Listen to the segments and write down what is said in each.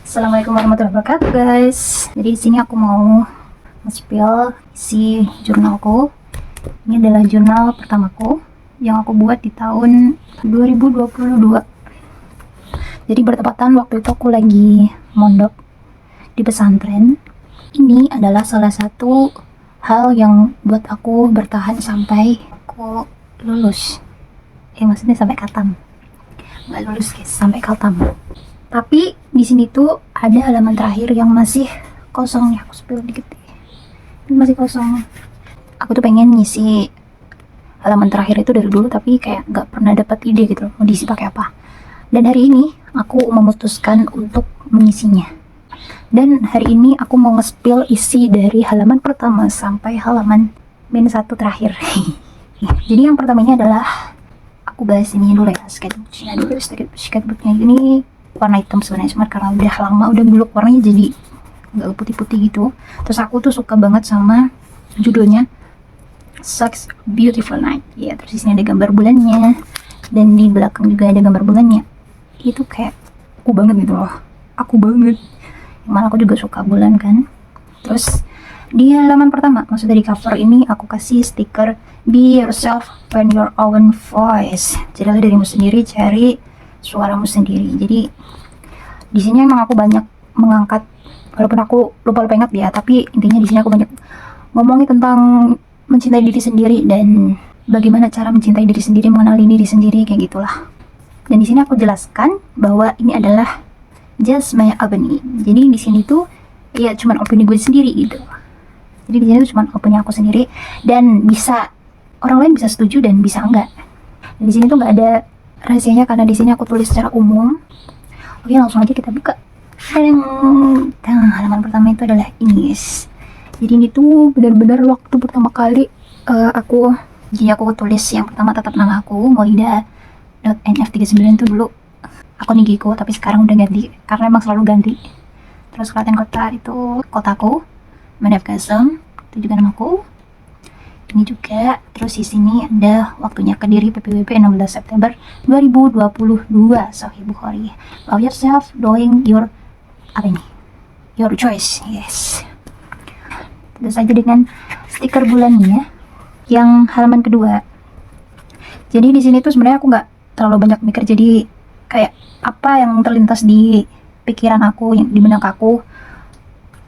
Assalamualaikum warahmatullahi wabarakatuh, guys. Jadi di sini aku mau nge-spill isi jurnalku. Ini adalah jurnal pertamaku yang aku buat di tahun 2022. Jadi bertepatan waktu itu aku lagi mondok di pesantren. Ini adalah salah satu hal yang buat aku bertahan sampai aku lulus. Maksudnya sampai khatam. Nggak lulus, guys, sampai khatam. Tapi di sini tuh ada halaman terakhir yang masih kosong nih. Aku spill dikit deh. Ini masih kosong. Aku tuh pengen ngisi halaman terakhir itu dari dulu, tapi kayak nggak pernah dapat ide gitu mau diisi pakai apa. Dan hari ini aku memutuskan untuk mengisinya. Dan hari ini aku mau nge-spill isi dari halaman pertama sampai halaman -1 terakhir. Jadi yang pertamanya adalah aku bahas ini dulu ya, sketchbooknya dulu. Sketchbooknya ini warna hitam sebenarnya, cuma karena udah lama udah buluk warnanya jadi nggak putih-putih gitu. Terus aku tuh suka banget sama judulnya Such Beautiful Night ya. Terus di sini ada gambar bulannya dan di belakang juga ada gambar bulannya. Itu kayak aku banget gitu loh, aku banget. Malah aku juga suka bulan kan. Terus di halaman pertama, maksudnya di cover ini aku kasih stiker Be Yourself Find Your Own Voice. Jadilah dirimu sendiri, cari suaramu sendiri. Jadi di sini emang aku banyak mengangkat, walaupun aku lupa ingat ya, tapi intinya di sini aku banyak ngomongin tentang mencintai diri sendiri dan bagaimana cara mencintai diri sendiri, mengenali diri sendiri, kayak gitulah. Dan di sini aku jelaskan bahwa ini adalah just my opinion. Jadi di sini tuh ya cuman opini gue sendiri gitu. Jadi di sini tuh cuman opini aku sendiri dan bisa orang lain bisa setuju dan bisa enggak. Dan di sini tuh nggak ada rahasianya karena di sini aku tulis secara umum. Oke, langsung aja kita buka. Nah, halaman pertama itu adalah ini, guys. Jadi ini tuh benar-benar waktu pertama kali aku tulis yang pertama tetap nama aku Maulida.nf39 itu dulu akun IG ku, tapi sekarang udah ganti karena emang selalu ganti. Terus Klaten Kota itu kotaku, Madep Kasem itu juga namaku. Ini juga. Terus di sini ada waktunya Kediri PPWP 16 September 2022 Sahih Bukhari. Love yourself, doing your your choice. Yes. Terus aja dengan stiker bulannya yang halaman kedua. Jadi di sini tuh sebenarnya aku nggak terlalu banyak mikir, jadi kayak apa yang terlintas di pikiran aku, di benak aku,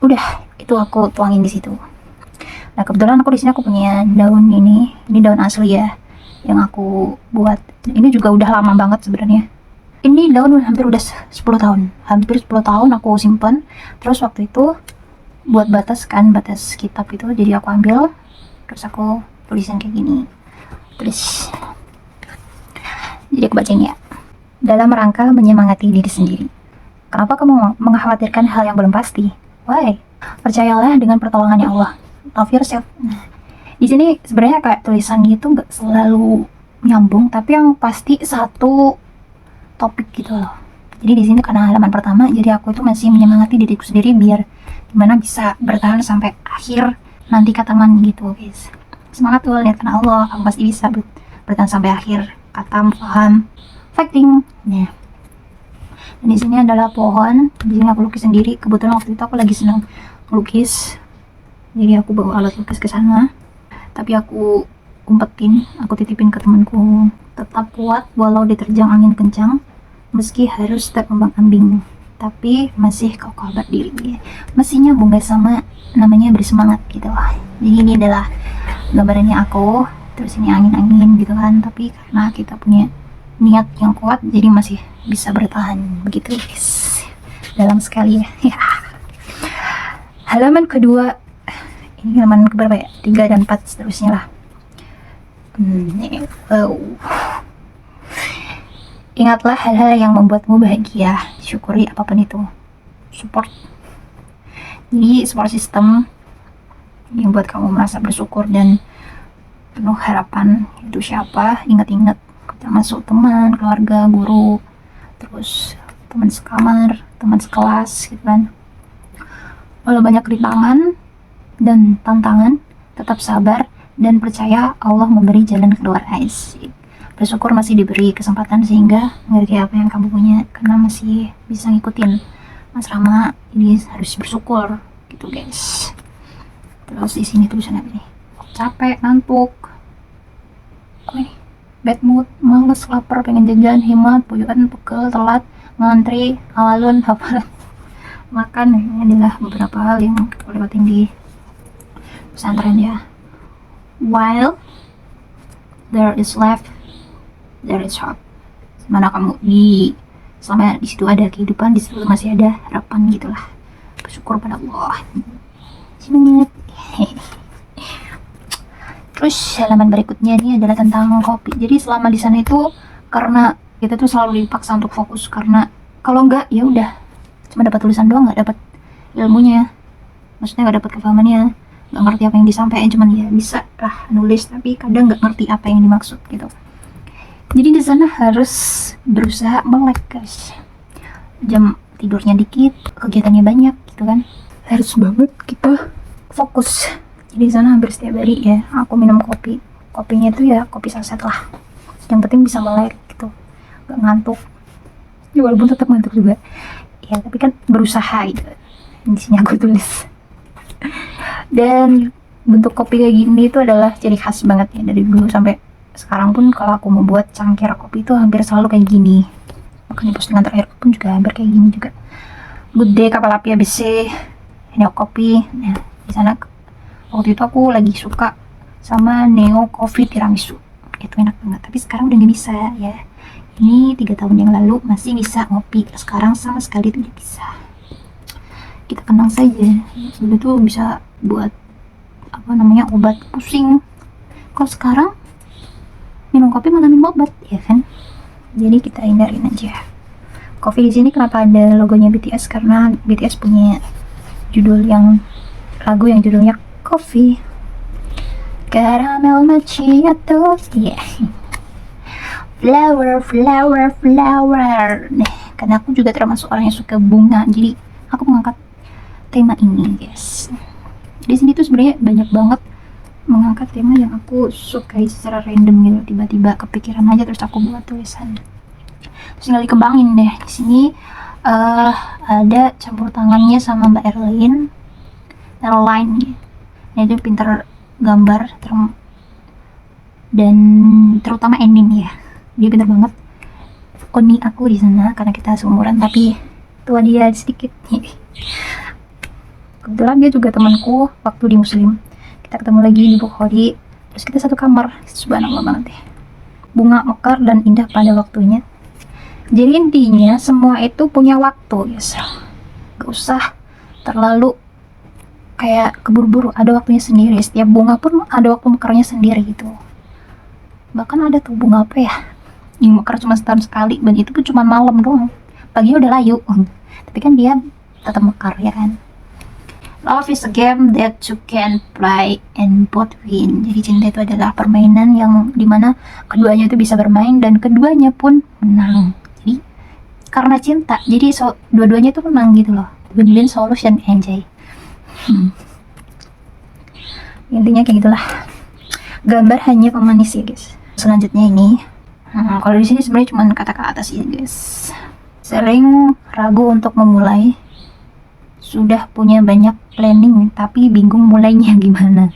udah itu aku tuangin di situ. Nah, kebetulan aku di sini aku punya daun ini daun asli ya yang aku buat. Ini juga udah lama banget sebenarnya. Ini daun hampir udah 10 tahun. Hampir 10 tahun aku simpan. Terus waktu itu buat batas kitab itu, jadi aku ambil terus aku tulisan kayak gini. Terus jadi aku bacain ya. Dalam rangka menyemangati diri sendiri. Kenapa kamu mengkhawatirkan hal yang belum pasti? Why? Percayalah dengan pertolongannya Allah. Love yourself. Nah, di sini sebenarnya kayak tulisan gitu nggak selalu nyambung, tapi yang pasti satu topik gitu loh. Jadi di sini karena halaman pertama, jadi aku itu masih menyemangati diriku sendiri biar gimana bisa bertahan sampai akhir nanti kataman gitu, guys. Semangat tuh, lihat Allah, kamu pasti bisa bertahan sampai akhir. Katam, paham, fighting. Nah, dan di sini adalah pohon. Di sini aku lukis sendiri. Kebetulan waktu itu aku lagi senang melukis. Jadi aku bawa alat lukis ke sana, tapi aku umpetin, aku titipin ke temanku. Tetap kuat walau diterjang angin kencang, meski harus terombang-ambing, tapi masih kokoh berdiri. Masih nyambung guys sama namanya bersemangat gitu. Jadi ini adalah gambarannya aku. Terus ini angin-angin gitu kan, tapi karena kita punya niat yang kuat, jadi masih bisa bertahan begitu guys. Dalam sekali ya. Halaman kedua. Ini halaman keberapa ya? 3 dan 4 seterusnya lah. Ingatlah hal-hal yang membuatmu bahagia. Syukuri apapun itu. Support. Jadi support system yang buat kamu merasa bersyukur dan penuh harapan itu siapa? Ingat-ingat, termasuk teman, keluarga, guru, terus teman sekamar, teman sekelas gitu kan. Walau banyak rintangan dan tantangan, tetap sabar dan percaya Allah memberi jalan keluar. Asik. Bersyukur masih diberi kesempatan sehingga ngerti apa yang kamu punya, karena masih bisa ngikutin asrama, jadi harus bersyukur gitu guys. Terus di sini tulisan apa nih? Capek, ngantuk, apa nih? Bad mood, males, lapar, pengen jajan, hemat, puyuan, pegel, telat, ngantri, awalun, hafalan, makan. Ini adalah beberapa hal yang kita lewatin di pesantren ya. While there is life, there is hope. Mana kamu selama di situ ada kehidupan, di situ masih ada harapan gitulah. Bersyukur pada Allah. Semangat. Terus halaman berikutnya ini adalah tentang kopi. Jadi selama di sana itu karena kita tuh selalu dipaksa untuk fokus, karena kalau enggak ya udah cuma dapat tulisan doang, nggak dapat ilmunya. Maksudnya nggak dapat kefahamannya, nggak ngerti apa yang disampaikan, cuman ya bisa lah nulis tapi kadang nggak ngerti apa yang dimaksud gitu. Jadi di sana harus berusaha melek guys. Jam tidurnya dikit, kegiatannya banyak gitu kan. Harus banget kita fokus. Jadi di sana hampir setiap hari ya aku minum kopi. Kopinya itu ya kopi saset lah. Yang penting bisa melek gitu, nggak ngantuk. Ya walaupun tetap ngantuk juga. Ya tapi kan berusaha gitu. Di sini aku tulis. Dan bentuk kopi kayak gini itu adalah ciri khas banget ya dari dulu sampai sekarang pun. Kalau aku mau buat cangkir kopi itu hampir selalu kayak gini. Makanya postingan terakhir pun juga hampir kayak gini juga. Good day kapal api ABC, Neo Kopi. Nah di sana waktu itu aku lagi suka sama Neo Coffee Tiramisu, itu enak banget. Tapi sekarang udah gak bisa ya. Ini 3 tahun yang lalu masih bisa ngopi, sekarang sama sekali tidak bisa. Kita kenang saja, dulu tuh bisa buat apa namanya obat pusing. Kalau sekarang minum kopi malah minum obat ya kan. Jadi kita hindarin aja. Kopi di sini kenapa ada logonya BTS? Karena BTS punya lagu yang judulnya Coffee, Caramel Macchiato, yeah. Flower, flower, flower. Nah, karena aku juga termasuk orang yang suka bunga, jadi aku mengangkat tema ini, guys. Di sini tuh sebenarnya banyak banget mengangkat tema yang aku sukai secara random gitu, tiba-tiba kepikiran aja terus aku buat tulisan. Terus tinggal dikembangin deh. Di sini ada campur tangannya sama Mbak Erlyn gitu. Dia tuh pintar gambar dan terutama anime ya, dia pintar banget. Oni aku di sana karena kita seumuran tapi tua dia sedikit. Kebetulan dia juga temanku waktu di Muslim, kita ketemu lagi di Bukhari, terus kita satu kamar. Subhanallah banget deh, bunga mekar dan indah pada waktunya. Jadi intinya semua itu punya waktu guys, gak usah terlalu kayak keburu-buru, ada waktunya sendiri. Setiap bunga pun ada waktu mekarnya sendiri gitu. Bahkan ada tuh bunga apa ya yang mekar cuma setahun sekali, dan itu pun cuma malam doang, paginya udah layu. Tapi kan dia tetap mekar ya kan. Love is a game that you can play and both win. Jadi cinta itu adalah permainan yang dimana keduanya itu bisa bermain dan keduanya pun menang. Jadi karena cinta, jadi dua-duanya itu menang gitu loh. Win-win solution, enjoy. Intinya kayak gitulah. Gambar hanya pemanis ya guys. Selanjutnya ini, kalau di sini sebenarnya cuma kata-kata sih guys. Sering ragu untuk memulai, sudah punya banyak planning tapi bingung mulainya gimana.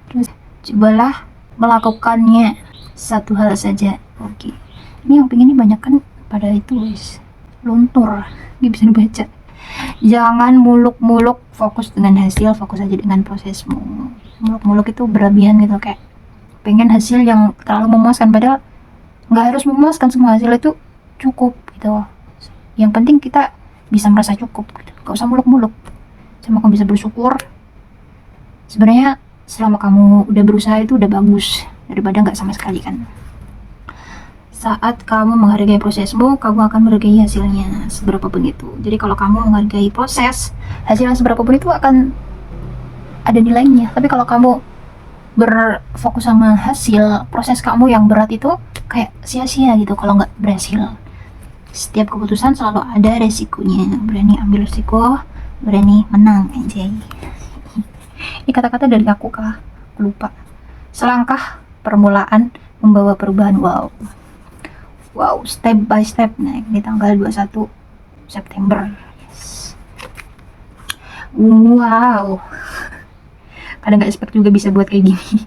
Terus cobalah melakukannya satu hal saja. Oke. Ini yang pengen banyak kan pada itu guys, luntur, nggak bisa dibaca. Jangan muluk-muluk fokus dengan hasil, fokus aja dengan prosesmu. Muluk-muluk itu berlebihan gitu, kayak pengen hasil yang terlalu memuaskan, padahal nggak harus memuaskan. Semua hasil itu cukup gitu. Yang penting kita bisa merasa cukup gitu. Gak usah muluk-muluk, sama kamu bisa bersyukur. Sebenarnya selama kamu udah berusaha itu udah bagus daripada nggak sama sekali kan. Saat kamu menghargai prosesmu, kamu akan menghargai hasilnya seberapa pun itu. Jadi kalau kamu menghargai proses, hasilnya seberapa pun itu akan ada nilainya. Tapi kalau kamu berfokus sama hasil, proses kamu yang berat itu kayak sia-sia gitu kalau nggak berhasil. Setiap keputusan selalu ada resikonya. Berani ambil resiko, berani menang, anjay. Ini kata-kata dari aku kah? Aku lupa. Selangkah permulaan membawa perubahan. Wow, step by step. Nah, ini tanggal 21 September. Wow, kadang nggak expect juga bisa buat kayak gini.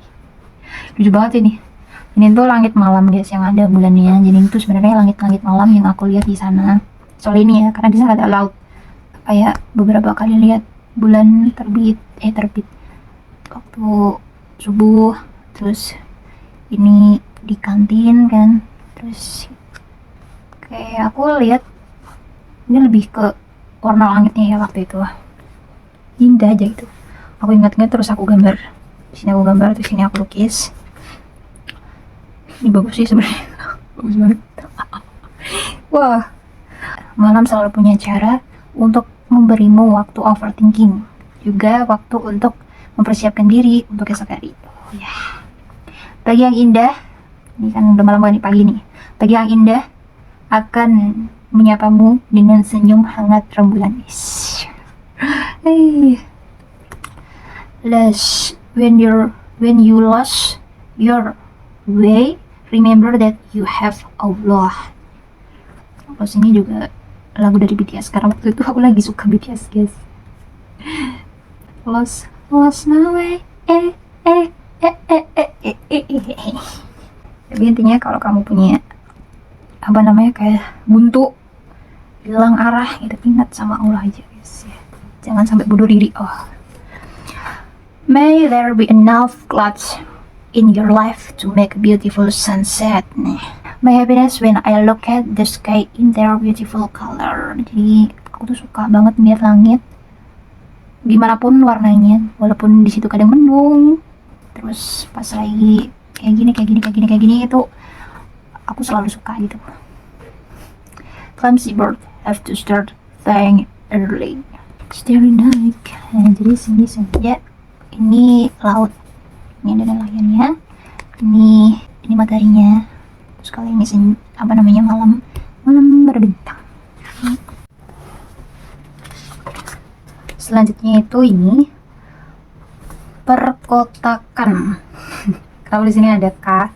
Lucu banget ini. Ini tuh langit malam guys yang ada bulannya. Jadi itu sebenarnya langit-langit malam yang aku lihat di sana. Soal ini ya, karena di sana ada laut. Kayak beberapa kali lihat bulan terbit waktu subuh. Terus ini di kantin kan. Terus kayak aku lihat ini lebih ke warna langitnya ya waktu itu. Indah aja gitu. Aku ingat-ingat terus aku gambar. Di sini aku gambar, terus sini aku lukis. Ini bagus sih sebenarnya. Bagus banget. Wah, malam selalu punya cara untuk memberimu waktu overthinking, juga waktu untuk mempersiapkan diri untuk esok hari. Oh, ya. Pagi yang indah, ini kan udah malam nih, pagi nih. Pagi yang indah akan menyapamu dengan senyum hangat rembulan. Hey. When you lost your way, remember that you have Allah. Terus ini juga lagu dari BTS, karena waktu itu aku lagi suka BTS guys. Lost my way, Tapi intinya kalau kamu punya apa namanya kayak buntu, hilang arah gitu, ingat sama Allah aja guys ya. Jangan sampai bunuh diri. May there be enough clouds in your life to make a beautiful sunset. My happiness when I look at the sky in their beautiful color. Jadi aku tuh suka banget melihat langit gimana pun warnanya, walaupun di situ kadang mendung. Terus pas lagi kayak gini itu aku selalu suka gitu. Clumsy bird have to start flying early. Starry night. Nah, jadi sini senja. Ini laut, ini ada nelayannya, ini mataharinya, terus kali ini malam berbintang. Selanjutnya itu ini perkotakan. Kalau di sini ada K,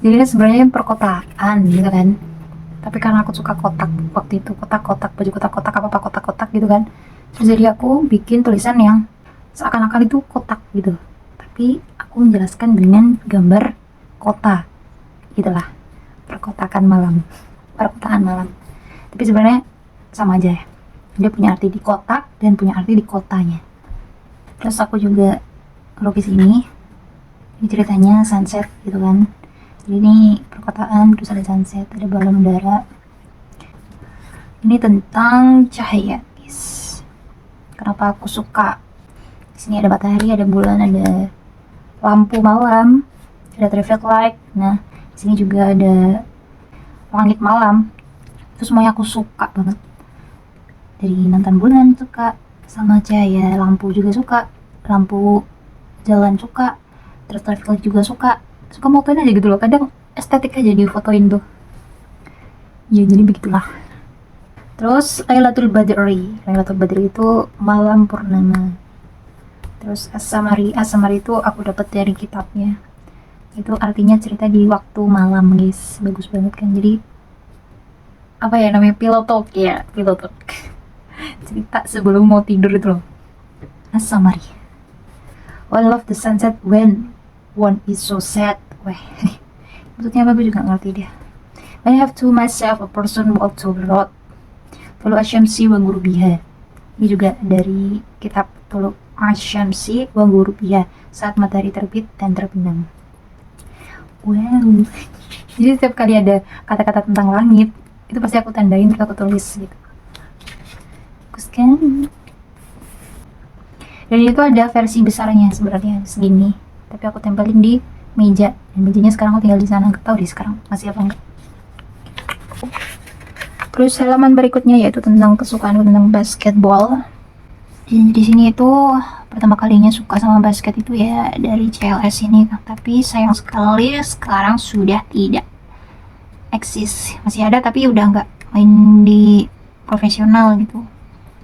jadi ini sebenarnya perkotaan gitu kan, tapi karena aku suka kotak waktu itu, kotak-kotak, baju kotak-kotak, apa kotak-kotak gitu kan, terus jadi aku bikin tulisan yang seakan-akan itu kotak gitu, tapi aku menjelaskan dengan gambar kota gitulah. Perkotaan malam. Tapi sebenarnya sama aja ya, dia punya arti di kotak dan punya arti di kotanya. Terus aku juga lukis ini ceritanya sunset gitu kan. Jadi ini perkotaan, terus ada sunset, ada balon udara. Ini tentang cahaya guys. Kenapa aku suka? Di sini ada matahari, ada bulan, ada lampu malam, ada traffic light. Nah, di sini juga ada langit malam. Itu semuanya aku suka banget. Dari nonton bulan suka, sama cahaya lampu juga suka, lampu jalan suka, terus traffic light juga suka motoin aja gitu loh. Kadang estetik aja di fotoin tuh. Ya jadi begitulah. Terus Lailatul Badri itu malam purnama. Terus As-Samari itu aku dapat dari kitabnya. Itu artinya cerita di waktu malam guys. Bagus banget kan. Jadi apa ya namanya, pillow talk. Cerita sebelum mau tidur itu loh. As-Samari. I love the sunset when one is so sad. Weh, maksudnya apa gue juga ngerti dia. I have to myself a person walk to the road. Tulu Asyamsi wa Gurubiha. Ini juga dari kitab Tulu Asyamsi wa Gurubiha, saat matahari terbit dan terbenam. Wow. Jadi setiap kali ada kata-kata tentang langit, itu pasti aku tandain, terus aku tulis gitu. Bagus kan? Dan itu ada versi besarnya sebenarnya segini, tapi aku tempelin di meja, dan mejanya sekarang aku tinggal di sana. Nggak tahu deh sekarang masih apa enggak. Terus halaman berikutnya yaitu tentang kesukaan tentang basketball. Di sini itu pertama kalinya suka sama basket itu ya dari CLS ini, tapi sayang sekali sekarang sudah tidak eksis. Masih ada tapi udah nggak main di profesional gitu,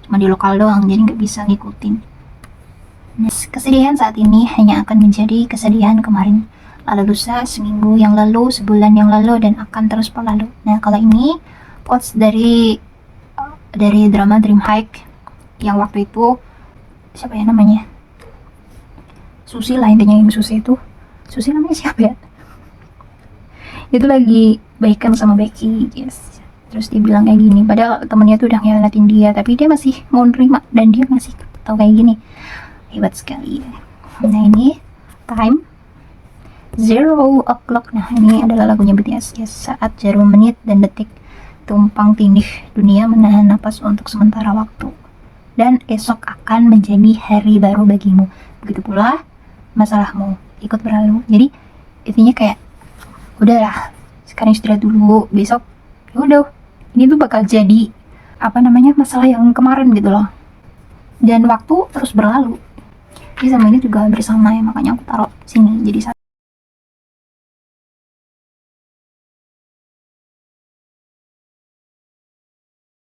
cuma di lokal doang, jadi nggak bisa ngikutin. Nah, kesedihan saat ini hanya akan menjadi kesedihan kemarin, lalu lusa, seminggu yang lalu, sebulan yang lalu, dan akan terus berlalu. Nah, kalau ini quotes dari dari drama Dream High yang waktu itu siapa ya namanya, Susi lah intinya, yang Susi itu, Susi namanya siapa ya, itu lagi baikan sama Becky, yes. Terus dia bilang kayak gini, padahal temennya tuh udah ngianatin dia, tapi dia masih mau nerima dan dia masih tahu kayak gini. Hebat sekali. Nah ini Time Zero O'Clock. Nah ini adalah lagunya BTS, yes. Saat jarum menit dan detik tumpang tindih, dunia menahan napas untuk sementara waktu, dan esok akan menjadi hari baru bagimu. Begitu pula masalahmu ikut berlalu. Jadi intinya kayak udahlah, sekarang istirahat dulu, besok ya udah, ini tuh bakal jadi apa namanya, masalah yang kemarin gitu loh, dan waktu terus berlalu. Jadi sama ini juga bersama ya, makanya aku taruh sini jadi satu.